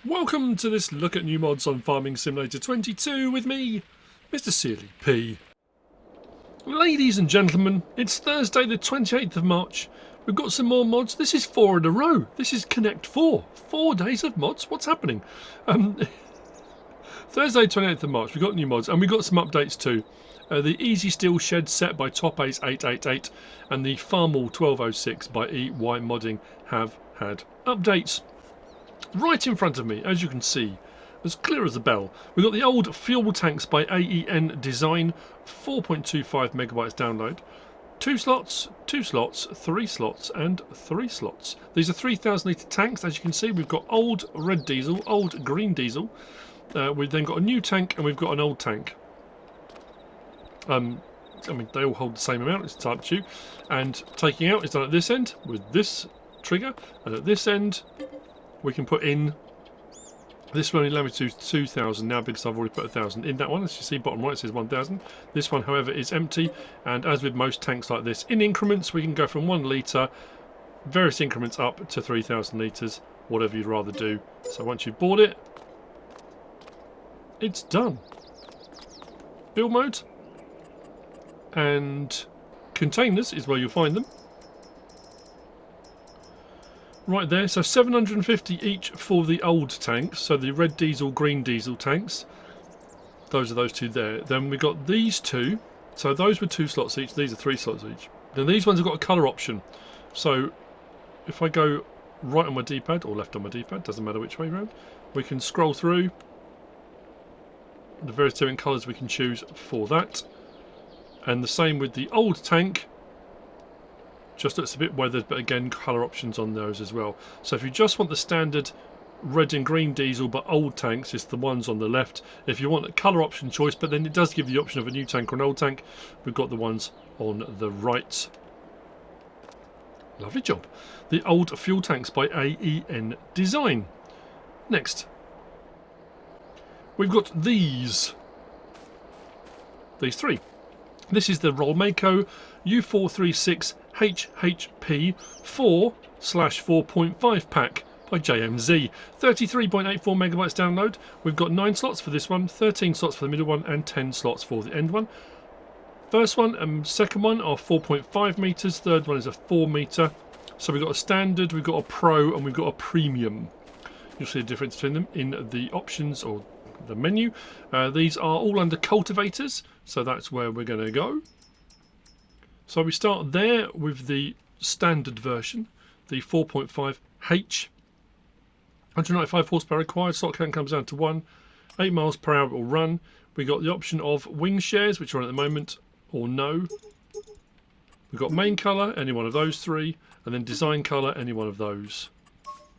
Welcome to this look at new mods on Farming Simulator 22 with me, MrSealyp. Ladies and gentlemen, it's Thursday the 28th of March. We've got some more mods. This is 4 in a row. This is Connect 4. 4 days of mods? What's happening? Thursday 28th of March, we've got new mods and we've got some updates too. The Easy Steel Shed set by Top Ace 888 and the Farmall 1206 by EY Modding have had updates. Right in front of me, as you can see, as clear as a bell, we've got the old fuel tanks by AEN Design, 4.25 megabytes download, 2 slots, 2 slots, 3 slots and 3 slots. These are 3,000 litre tanks. As you can see, we've got old red diesel, old green diesel, we've then got a new tank and we've got an old tank. I mean, they all hold the same amount, it's entirely up to you. And taking out is done at this end with this trigger, and at this end we can put in, this will only allow me to do 2,000 now because I've already put 1,000 in that one. As you see, bottom right, it says 1,000. This one, however, is empty, and as with most tanks like this, in increments we can go from 1 litre, various increments up to 3,000 litres, whatever you'd rather do. So once you've bought it, it's done. Build mode, and containers is where you'll find them. Right there, so 750 each for the old tanks, so the red diesel, green diesel tanks. Those are those two there. Then we got these two, so those were 2 slots each, these are 3 slots each. Then these ones have got a colour option. So if I go right on my D-pad, or left on my D-pad, doesn't matter which way around, we can scroll through the various different colours we can choose for that. And the same with the old tank. Just looks a bit weathered, but again, colour options on those as well. So if you just want the standard red and green diesel but old tanks, it's the ones on the left. If you want a colour option choice, but then it does give you the option of a new tank or an old tank, we've got the ones on the right. Lovely job. The old fuel tanks by AEN Design. Next, we've got these 3. This is the Rolmako U436 HHP 4/4.5 pack by JMZ. 33.84 megabytes download. We've got 9 slots for this one, 13 slots for the middle one, and 10 slots for the end one. First one and second one are 4.5 meters. Third one is a 4 meter. So we've got a standard, we've got a pro, and we've got a premium. You'll see the difference between them in the options or the menu. These are all under cultivators, so that's where we're going to go. So we start there with the standard version, the 4.5H, 195 horsepower required, slot count comes down to 1, 8 miles per hour it will run. We got the option of wing shares, which are on at the moment, or no. We've got main colour, any one of those 3, and then design colour, any one of those,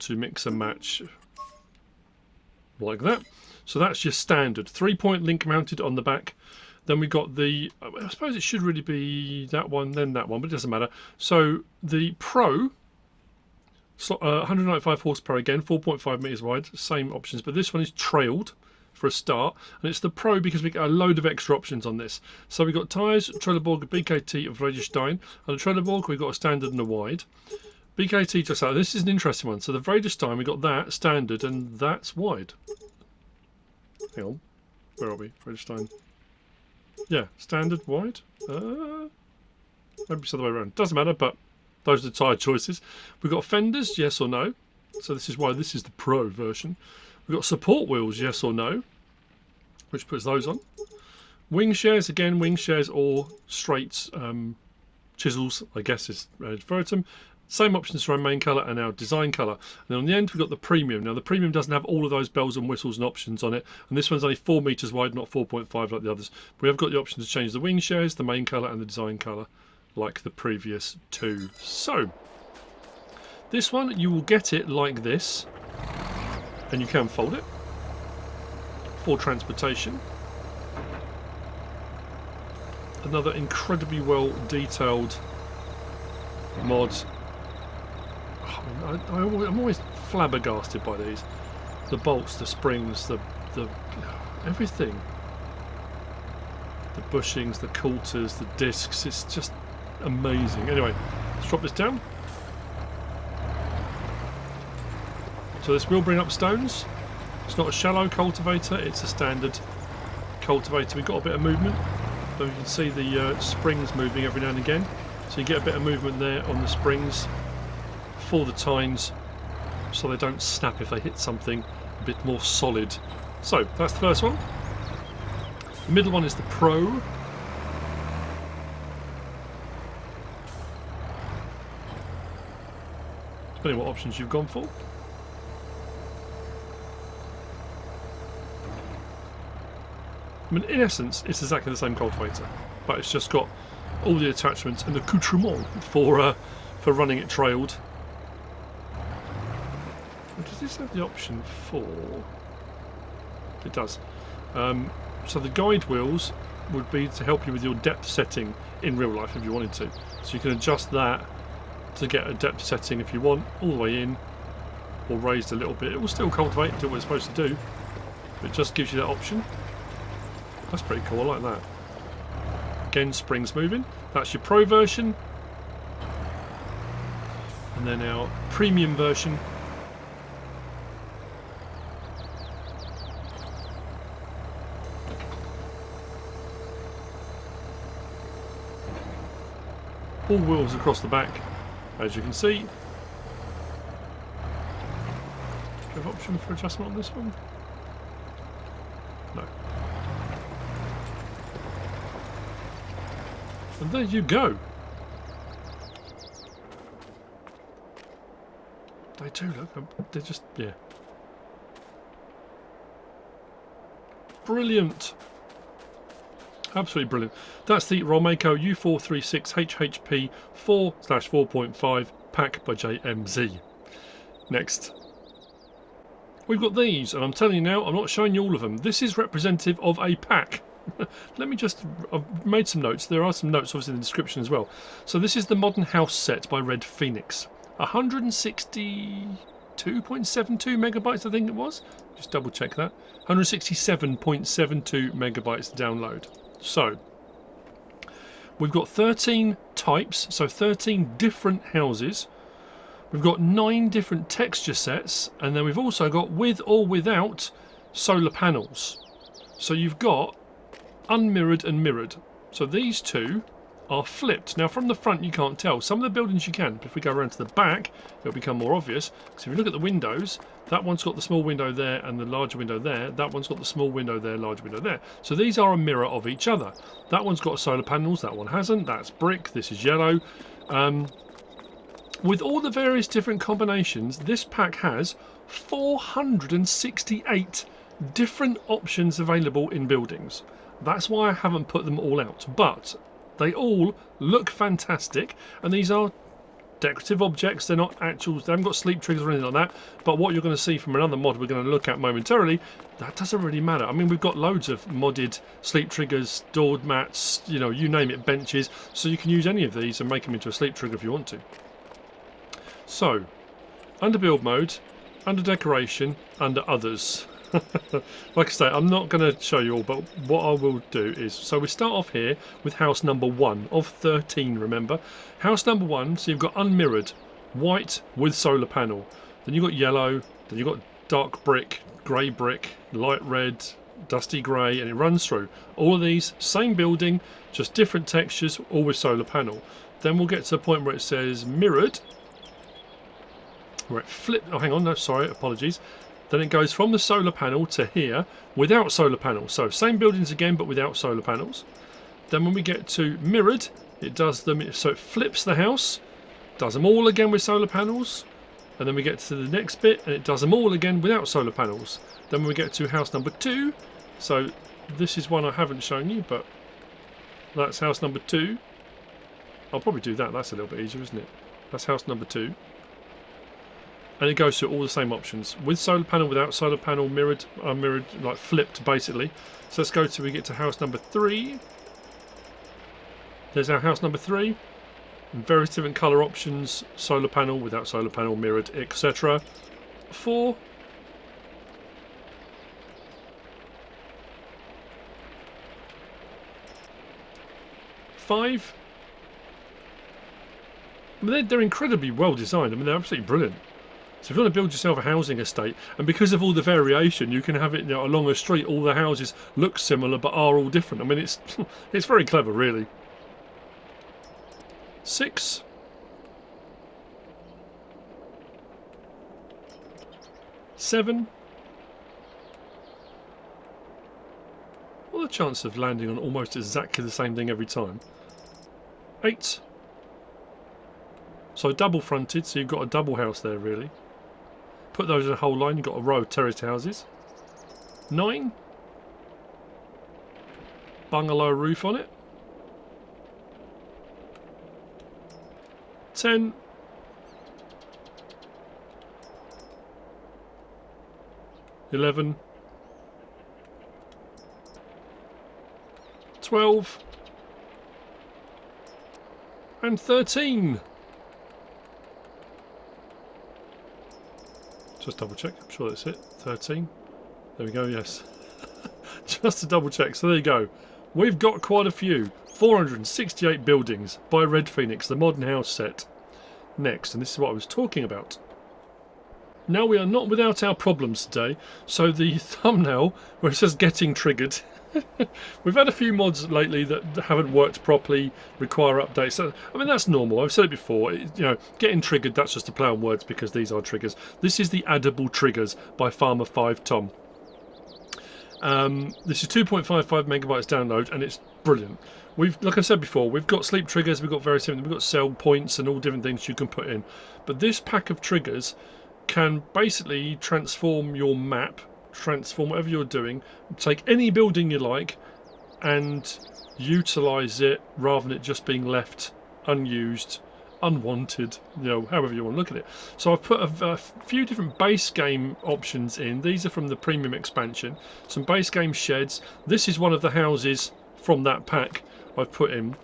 to mix and match like that. So that's your standard 3-point link mounted on the back. Then we got the, I suppose it should really be that one, then that one, but it doesn't matter. So the Pro, 195 horsepower again, 4.5 meters wide, same options, but this one is trailed for a start, and it's the Pro because we get a load of extra options on this. So we've got tyres, Trelleborg, BKT of Vredestein, and the Trelleborg we've got a standard and a wide. BKT just out. This is an interesting one. So the Vredestein we got that standard, and that's wide. Hang on, where are we? Vredestein. Yeah, standard wide. Maybe it's the other way around. Doesn't matter, but those are the tyre choices. We've got fenders, yes or no. So this is why this is the Pro version. We've got support wheels, yes or no, which puts those on. Wing shares, again, wing shares or straight chisels, I guess is FS22. Same options for our main colour and our design colour. And then on the end we've got the premium. Now the premium doesn't have all of those bells and whistles and options on it, and this one's only 4 meters wide, not 4.5 like the others. We have got the option to change the wing shares, the main colour and the design colour like the previous 2. So this one you will get it like this, and you can fold it for transportation. Another incredibly well detailed mod. I'm always flabbergasted by these. The bolts, the springs, the everything. The bushings, the coulters, the discs, it's just amazing. Anyway, let's drop this down. So this will bring up stones. It's not a shallow cultivator, it's a standard cultivator. We've got a bit of movement, but you can see the springs moving every now and again. So you get a bit of movement there on the springs for the tines, so they don't snap if they hit something a bit more solid. So that's the first one. The middle one is the Pro. Depending what options you've gone for. I mean, in essence, it's exactly the same cultivator, but it's just got all the attachments and the accoutrement for running it trailed. Does this have the option for? It does. So the guide wheels would be to help you with your depth setting in real life if you wanted to. So you can adjust that to get a depth setting if you want, all the way in, or raised a little bit. It will still cultivate and do what it's supposed to do, but it just gives you that option. That's pretty cool, I like that. Again, springs moving. That's your Pro version. And then our premium version. All wheels across the back, as you can see. Do you have option for adjustment on this one? No. And there you go. They do look, they're just, yeah. Brilliant. Absolutely brilliant. That's the Rolmako U436 HHP 4/4.5 pack by JMZ. Next. We've got these, and I'm telling you now, I'm not showing you all of them. This is representative of a pack. Let me just, I've made some notes. There are some notes obviously in the description as well. So this is the Modern House set by Redphoenix. 162.72 megabytes I think it was. Just double check that. 167.72 megabytes to download. So we've got 13 types, so 13 different houses. We've got 9 different texture sets, and then we've also got with or without solar panels. So you've got unmirrored and mirrored. So these two are flipped. Now from the front you can't tell. Some of the buildings you can, but if we go around to the back it'll become more obvious. So if you look at the windows, that one's got the small window there and the larger window there. That one's got the small window there, large window there. So these are a mirror of each other. That one's got solar panels, that one hasn't. That's brick, this is yellow. With all the various different combinations, this pack has 468 different options available in buildings. That's why I haven't put them all out, but they all look fantastic, and these are decorative objects. They're not actual, they haven't got sleep triggers or anything like that, but what you're going to see from another mod we're going to look at momentarily, that doesn't really matter. I mean, we've got loads of modded sleep triggers, door mats, you know, you name it, benches, so you can use any of these and make them into a sleep trigger if you want to. So, under build mode, under decoration, under others. Like I say, I'm not going to show you all, but what I will do is, so we start off here with house number 1 of 13, remember. House number 1, so you've got unmirrored, white with solar panel. Then you've got yellow, then you've got dark brick, grey brick, light red, dusty grey, and it runs through. All of these, same building, just different textures, all with solar panel. Then we'll get to the point where it says mirrored, where it flips, oh hang on, no, sorry, apologies. Then it goes from the solar panel to here without solar panels. So same buildings again, but without solar panels. Then when we get to mirrored, it does them, so it flips the house, does them all again with solar panels. And then we get to the next bit and it does them all again without solar panels. Then when we get to house number 2, so this is one I haven't shown you, but that's house number 2. I'll probably do that, that's a little bit easier, isn't it? That's house number 2. And it goes through all the same options, with solar panel, without solar panel, mirrored, unmirrored, like flipped basically. So let's go till we get to house number 3. There's our house number 3. And various different colour options, solar panel, without solar panel, mirrored, etc. 4. 5. I mean, they're incredibly well designed. I mean, they're absolutely brilliant. So if you want to build yourself a housing estate, and because of all the variation, you can have it, you know, along a street, all the houses look similar but are all different. I mean, it's it's very clever, really. 6. 7. What are the chances of landing on almost exactly the same thing every time? 8. So double fronted, so you've got a double house there, really. Put those in a whole line, you've got a row of terraced houses. 9. Bungalow roof on it. 10. 11. 12. And 13. Just double check, I'm sure that's it. 13. There we go, yes. Just to double check. So there you go. We've got quite a few. 468 buildings by Redphoenix, the modern house set. Next, and this is what I was talking about. Now we are not without our problems today. So the thumbnail where it says getting triggered, we've had a few mods lately that haven't worked properly, require updates. So, I mean, that's normal. I've said it before. You know, getting triggered, that's just a play on words because these are triggers. This is the Addable Triggers by farmerfivetom. This is 2.55 megabytes download, and it's brilliant. We've, like I said before, we've got sleep triggers, we've got various things, we've got cell points and all different things you can put in. But this pack of triggers can basically transform your map, transform whatever you're doing, take any building you like and utilize it rather than it just being left unused, unwanted, you know, however you want to look at it. So I've put a few different base game options in. These are from the premium expansion. Some base game sheds. This is one of the houses from that pack I've put in.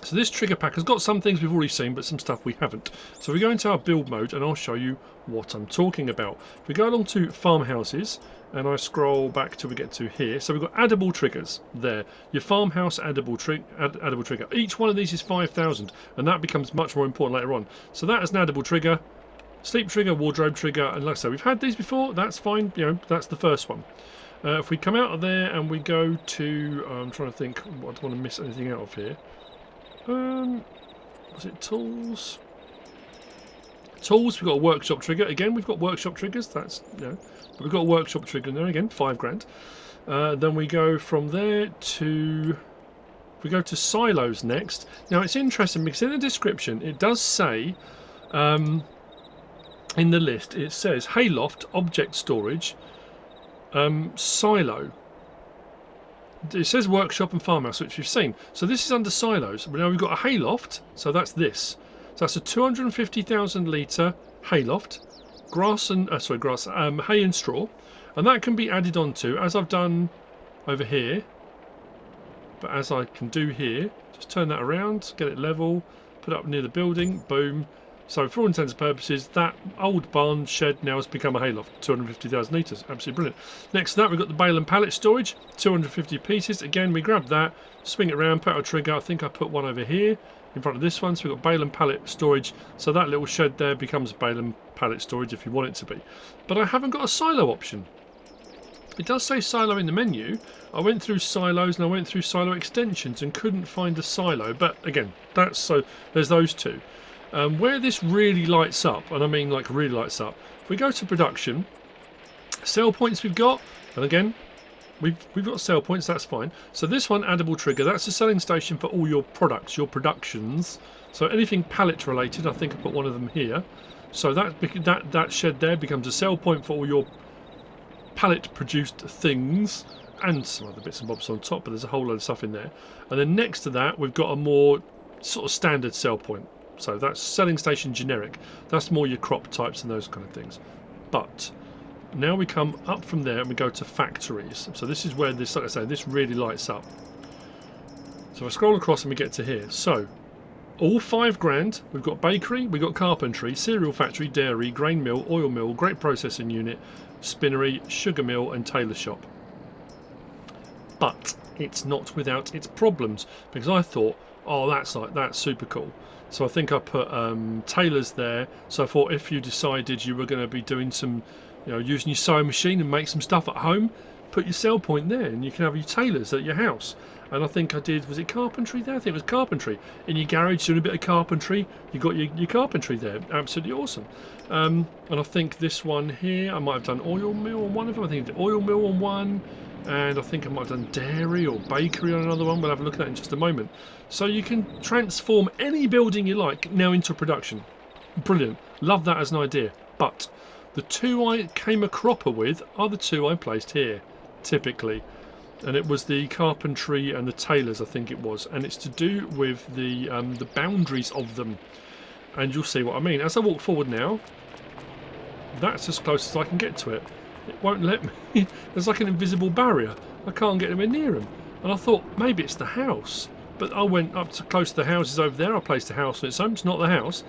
So this trigger pack has got some things we've already seen, but some stuff we haven't. So we go into our build mode and I'll show you what I'm talking about. If we go along to farmhouses and I scroll back till we get to here. So we've got addable triggers there. Your farmhouse addable trigger. Each one of these is 5,000 and that becomes much more important later on. So that is an addable trigger, sleep trigger, wardrobe trigger, and like I said, we've had these before, that's fine, you know, that's the first one. If we come out of there and we go to, I'm trying to think, I don't want to miss anything out of here. Was it tools? Tools, we've got a workshop trigger. Again, we've got workshop triggers, that's, you know, but we've got a workshop trigger in there again, 5 grand. Then we go from there to, we go to silos next. Now it's interesting because in the description it does say, in the list, it says hayloft, object storage, silo. It says workshop and farmhouse, which we've seen. So this is under silos. Now we've got a hayloft, so that's this. So that's a 250,000 litre hayloft, grass and hay and straw, and that can be added onto, as I've done over here. But as I can do here, just turn that around, get it level, put it up near the building, boom. So for all intents and purposes, that old barn shed now has become a hayloft, 250,000 litres, absolutely brilliant. Next to that, we've got the bale and pallet storage, 250 pieces. Again, we grab that, swing it around, put our trigger. I think I put one over here in front of this one. So we've got bale and pallet storage. So that little shed there becomes bale and pallet storage if you want it to be. But I haven't got a silo option. It does say silo in the menu. I went through silos and I went through silo extensions and couldn't find a silo. But again, that's so there's those two. Where this really lights up, and I mean like really lights up, if we go to production, sell points we've got, and again, we've got sell points, that's fine. So this one, Addable Trigger, that's a selling station for all your products, your productions. So anything pallet related, I think I put one of them here. So that shed there becomes a sell point for all your pallet produced things, and some other bits and bobs on top, but there's a whole load of stuff in there. And then next to that, we've got a more sort of standard sell point. So that's selling station generic. That's more your crop types and those kind of things. But now we come up from there and we go to factories. So this is where this, like I say, this really lights up. So I scroll across and we get to here. So all 5 grand. We've got bakery, we've got carpentry, cereal factory, dairy, grain mill, oil mill, grape processing unit, spinnery, sugar mill, and tailor shop. But it's not without its problems, because I thought, oh, that's super cool. So I think I put tailors there. So I thought if you decided you were going to be doing some, you know, using your sewing machine and make some stuff at home, put your sell point there, and you can have your tailors at your house. And I think I did, was it carpentry there? I think it was carpentry. In your garage, doing a bit of carpentry, you got your carpentry there. Absolutely awesome. And I think this one here, I might have done oil mill on one of them. I think I did oil mill on one. And I think I might have done dairy or bakery on another one. We'll have a look at that in just a moment. So you can transform any building you like now into production. Brilliant. Love that as an idea. But the two I came a cropper with are the two I placed here, typically. And it was the carpentry and the tailors, I think it was. And it's to do with the boundaries of them. And you'll see what I mean. As I walk forward now, that's as close as I can get to it. It won't let me. There's like an invisible barrier. I can't get anywhere near them. And I thought maybe it's the house. But I went up to close to the houses over there. I placed a house on its own. It's not the house.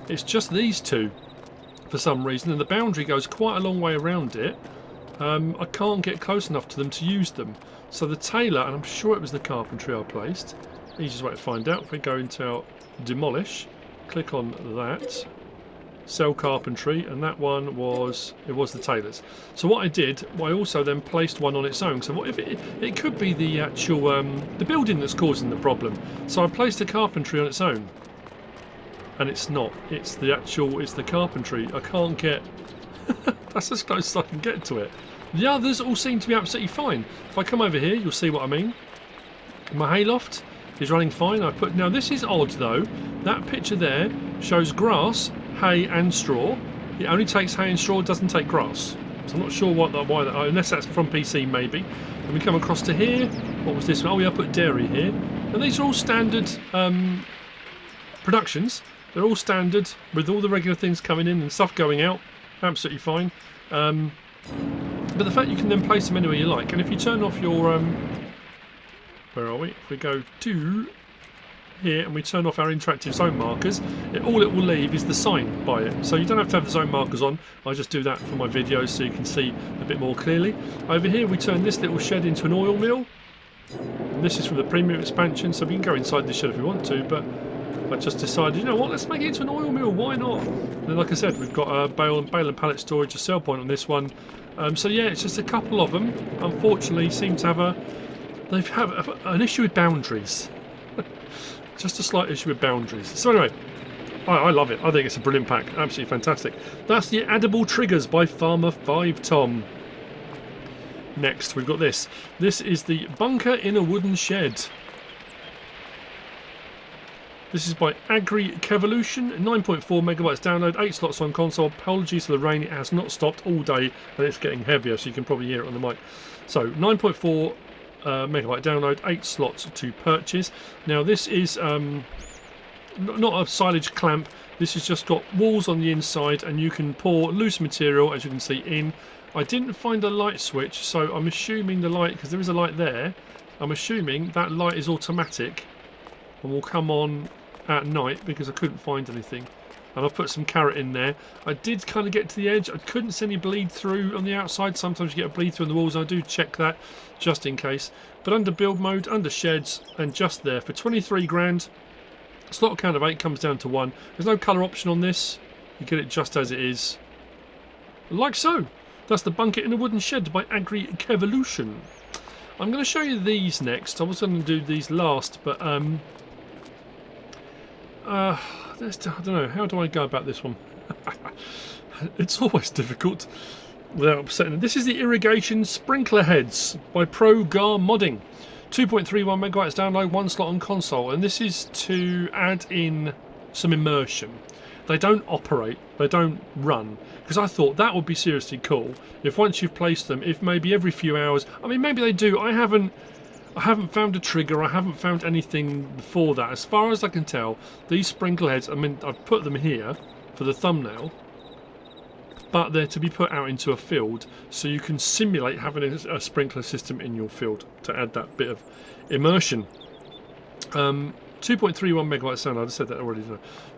It's just these two for some reason. And the boundary goes quite a long way around it. I can't get close enough to them to use them. So the tailor, and I'm sure it was the carpentry I placed. Easiest way to find out. If we go into our demolish, click on that. Sell carpentry, and that one was the tailors. So what I did, I also then placed one on its own. So what if it could be the actual the building that's causing the problem. So I placed the carpentry on its own, and it's not. It's the carpentry. I can't get. That's as close as I can get to it. The others all seem to be absolutely fine. If I come over here, you'll see what I mean. My hayloft is running fine. I put now. This is odd though. That picture there shows grass, hay and straw. It only takes hay and straw, it doesn't take grass. So I'm not sure why that, unless that's from PC maybe. And we come across to here. What was this one? Oh yeah, I put dairy here. And these are all standard productions. They're all standard with all the regular things coming in and stuff going out. Absolutely fine. But the fact you can then place them anywhere you like. And if you turn off your where are we? If we go to here and we turn off our interactive zone markers, all it will leave is the sign by it. So you don't have to have the zone markers on. I just do that for my videos so you can see a bit more clearly. Over here we turn this little shed into an oil mill. And this is from the premium expansion, so we can go inside the shed if we want to, but I just decided, you know what, let's make it into an oil mill, why not? And then, like I said, we've got a bale and pallet storage, a sell point on this one. So yeah, it's just a couple of them, unfortunately, seem to have an issue with boundaries. Just a slight issue with boundaries. So anyway, I love it. I think it's a brilliant pack. Absolutely fantastic. That's the Addable Triggers by farmerfivetom. Next, we've got this. This is the bunker in a wooden shed. This is by AgriKevolution, 9.4 megabytes download, 8 slots on console. Apologies for the rain, it has not stopped all day and it's getting heavier, so you can probably hear it on the mic. So 9.4 megabyte download, 8 slots to purchase. Now this is not a silage clamp, this has just got walls on the inside and you can pour loose material, as you can see, in. I didn't find a light switch, so I'm assuming the light, because there is a light there, I'm assuming that light is automatic and will come on at night because I couldn't find anything. And I've put some carrot in there. I did kind of get to the edge. I couldn't see any bleed through on the outside. Sometimes you get a bleed through on the walls. I do check that just in case. But under build mode, under sheds, and just there for 23 grand. Slot count of 8 comes down to 1. There's no colour option on this. You get it just as it is. Like so. That's the bunker in a wooden shed by AgriKevolution. I'm going to show you these next. I was going to do these last, but I don't know, how do I go about this one? It's always difficult without upsetting them. This is the Irrigation Sprinkler Heads by ProGarModding. 2.31 megabytes download, 1 slot on console, and this is to add in some immersion. They don't operate, they don't run, because I thought that would be seriously cool if once you've placed them, if maybe every few hours, I mean maybe they do, I haven't found a trigger, I haven't found anything for that. As far as I can tell, these sprinkler heads, I mean I've put them here for the thumbnail, but they're to be put out into a field so you can simulate having a sprinkler system in your field to add that bit of immersion. 2.31 megabytes download, I said that already.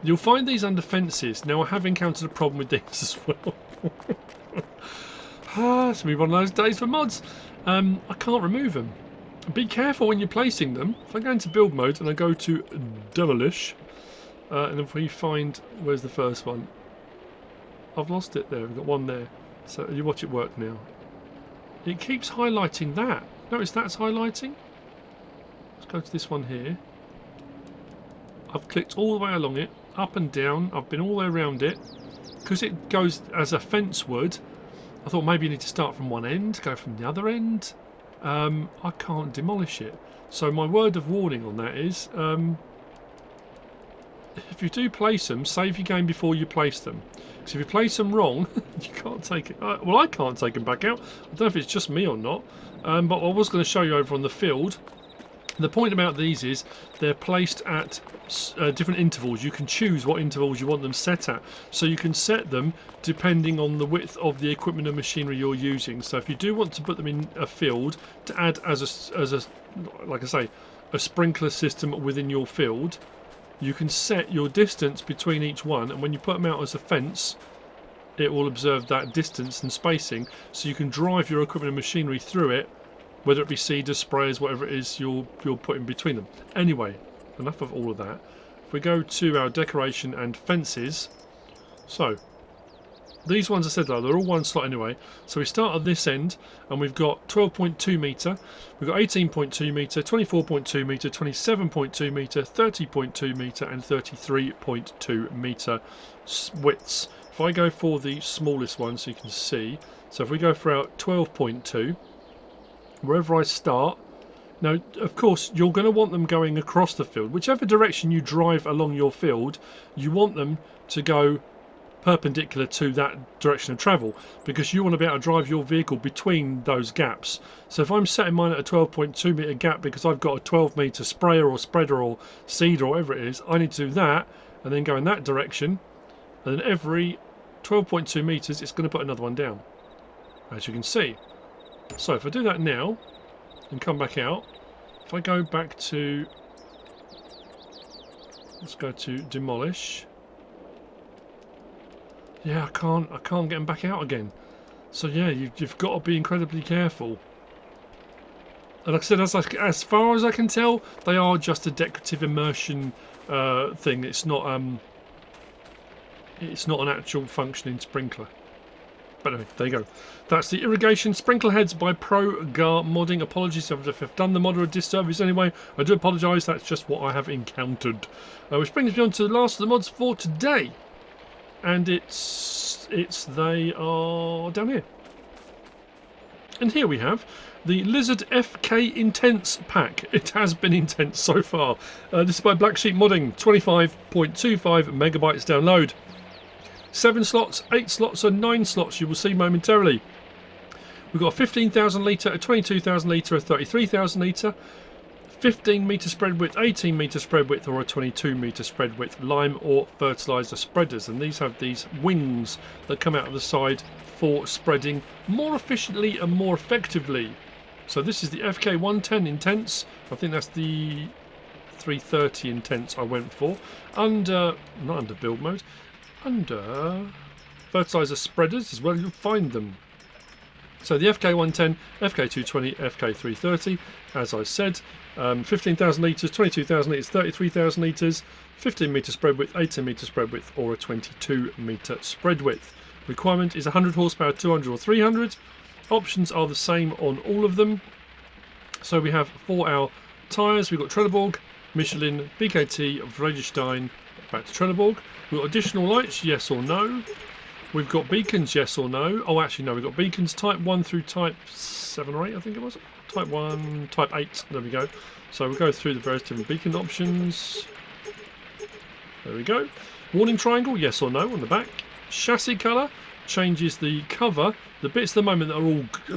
You'll find these under fences. Now I have encountered a problem with these as well. It's going to be one of those days for mods. I can't remove them. Be careful when you're placing them. If I go into build mode and I go to demolish, And if we find, where's the first one? I've lost it there. We've got one there. So you watch it work now. It keeps highlighting that. Notice that's highlighting. Let's go to this one here. I've clicked all the way along it, up and down. I've been all the way around it. Because it goes as a fence would, I thought maybe you need to start from one end, go from the other end. I can't demolish it. So my word of warning on that is, if you do place them, save your game before you place them. Because if you place them wrong, you can't take it. Well, I can't take them back out. I don't know if it's just me or not. But I was going to show you over on the field. The point about these is they're placed at different intervals. You can choose what intervals you want them set at. So you can set them depending on the width of the equipment and machinery you're using. So if you do want to put them in a field to add as a like I say, a sprinkler system within your field, you can set your distance between each one, and when you put them out as a fence, it will observe that distance and spacing, so you can drive your equipment and machinery through it, whether it be seeders, sprayers, whatever it is you're putting between them. Anyway, enough of all of that. If we go to our decoration and fences, so these ones I said though, they're all one slot anyway. So we start at this end, and we've got 12.2 metre, we've got 18.2 metre, 24.2 metre, 27.2 metre, 30.2 metre, and 33.2 metre widths. If I go for the smallest one, so you can see, so if we go for our 12.2, wherever I start, now of course you're going to want them going across the field. Whichever direction you drive along your field, you want them to go perpendicular to that direction of travel, because you want to be able to drive your vehicle between those gaps. So if I'm setting mine at a 12.2 metre gap because I've got a 12 metre sprayer or spreader or seeder or whatever it is, I need to do that and then go in that direction, and then every 12.2 metres it's going to put another one down, as you can see. So if I do that now and come back out, if I go back to, let's go to demolish. Yeah, I can't get them back out again. So yeah, you've got to be incredibly careful. And like I said, as far as I can tell, they are just a decorative immersion thing. It's not an actual functioning sprinkler. But anyway, there you go. That's the irrigation sprinkler heads by ProGarModding. Apologies if I've done the modder a disservice anyway. I do apologise. That's just what I have encountered. Which brings me on to the last of the mods for today. And they are down here. And here we have the Lizard FK Intense pack. It has been intense so far. This is by BlackSheep Modding, 25.25 megabytes download. 7 slots, 8 slots and 9 slots you will see momentarily. We've got a 15,000 litre, a 22,000 litre, a 33,000 litre, 15 metre spread width, 18 metre spread width, or a 22 metre spread width lime or fertiliser spreaders. And these have these wings that come out of the side for spreading more efficiently and more effectively. So this is the FK110 Intense. I think that's the 330 Intense I went for. Not under build mode, under fertiliser spreaders as well, you'll find them. So the FK110, FK220, FK330, as I said, 15,000 litres, 22,000 litres, 33,000 litres, 15 metre spread width, 18 metre spread width, or a 22 metre spread width. Requirement is 100 horsepower, 200 or 300. Options are the same on all of them. So we have for our tyres, we've got Trelleborg, Michelin, BKT, Vredestein, back to Trelleborg. We've got additional lights, yes or no. We've got beacons, yes or no. Oh, actually, no, we've got beacons type 1 through type 7 or 8, I think it was. Type 1, type 8, there we go. So we'll go through the various different beacon options. There we go. Warning triangle, yes or no on the back. Chassis colour changes the cover. The bits at the moment that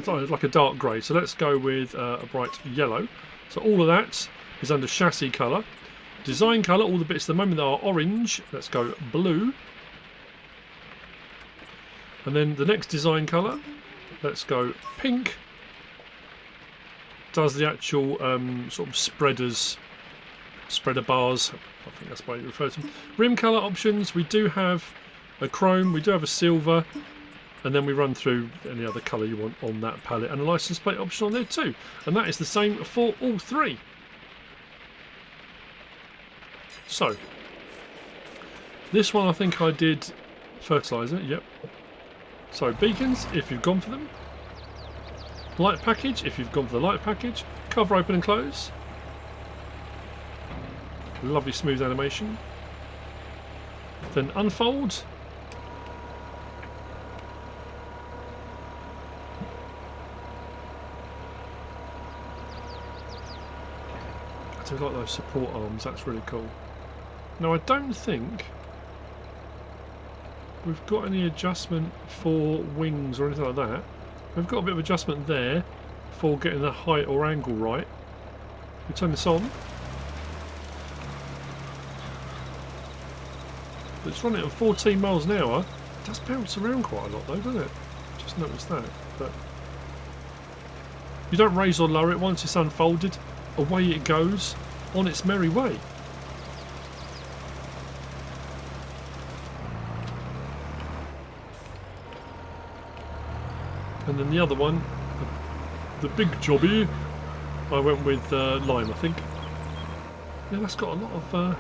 are all like a dark grey. So let's go with a bright yellow. So all of that is under chassis colour. Design colour, all the bits at the moment that are orange. Let's go blue. And then the next design colour, let's go pink. Does the actual sort of spreader bars, I think that's what you refer to them. Rim colour options, we do have a chrome, we do have a silver, and then we run through any other colour you want on that palette, and a license plate option on there too. And that is the same for all three. So, This one I think I did fertiliser, yep. So beacons, if you've gone for them. Light package, if you've gone for the light package. Cover open and close. Lovely smooth animation. Then unfold. I do like those support arms, that's really cool. Now I don't think we've got any adjustment for wings or anything like that. We've got a bit of adjustment there for getting the height or angle right. We turn this on. It's running at 14 miles an hour. It does bounce around quite a lot though, doesn't it? Just noticed that. But you don't raise or lower it. Once it's unfolded, away it goes on its merry way. And then the other one, the big jobby, I went with lime, I think. Yeah, that's got a lot of...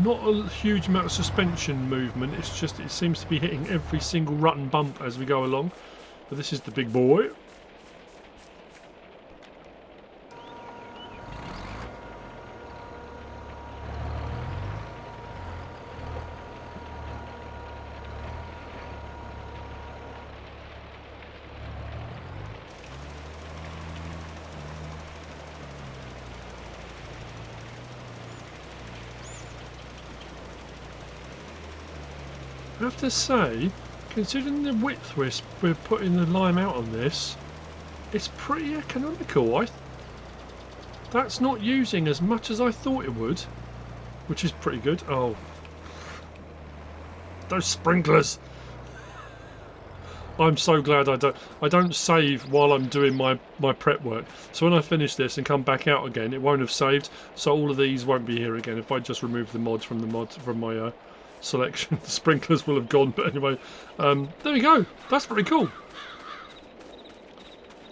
not a huge amount of suspension movement, it's just it seems to be hitting every single rut and bump as we go along. But this is the big boy. I have to say, considering the width we're putting the lime out on this, it's pretty economical. That's not using as much as I thought it would, which is pretty good. Oh, those sprinklers! I'm so glad I don't save while I'm doing my prep work. So when I finish this and come back out again, it won't have saved. So all of these won't be here again. If I just remove the mods from my selection, the sprinklers will have gone. But anyway, there we go. That's pretty cool.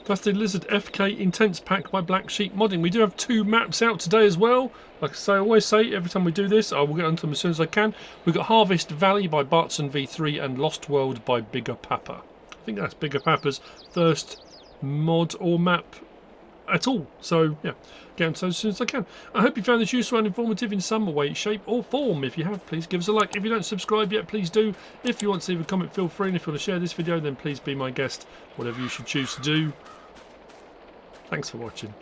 That's the Lizard FK Intense Pack by BlackSheep Modding. We do have 2 maps out today as well. Like I always say, every time we do this, I will get onto them as soon as I can. We've got Harvest Valley by Bartson V3 and Lost World by Bigger Papa. I think that's Bigger Papa's first mod or map at all. So yeah, get onto those as soon as I can. I hope you found this useful and informative in some way, shape or form. If you have, please give us a like. If you don't subscribe yet, please do. If you want to leave a comment, feel free. And if you want to share this video, then please be my guest. Whatever you should choose to do. Thanks for watching.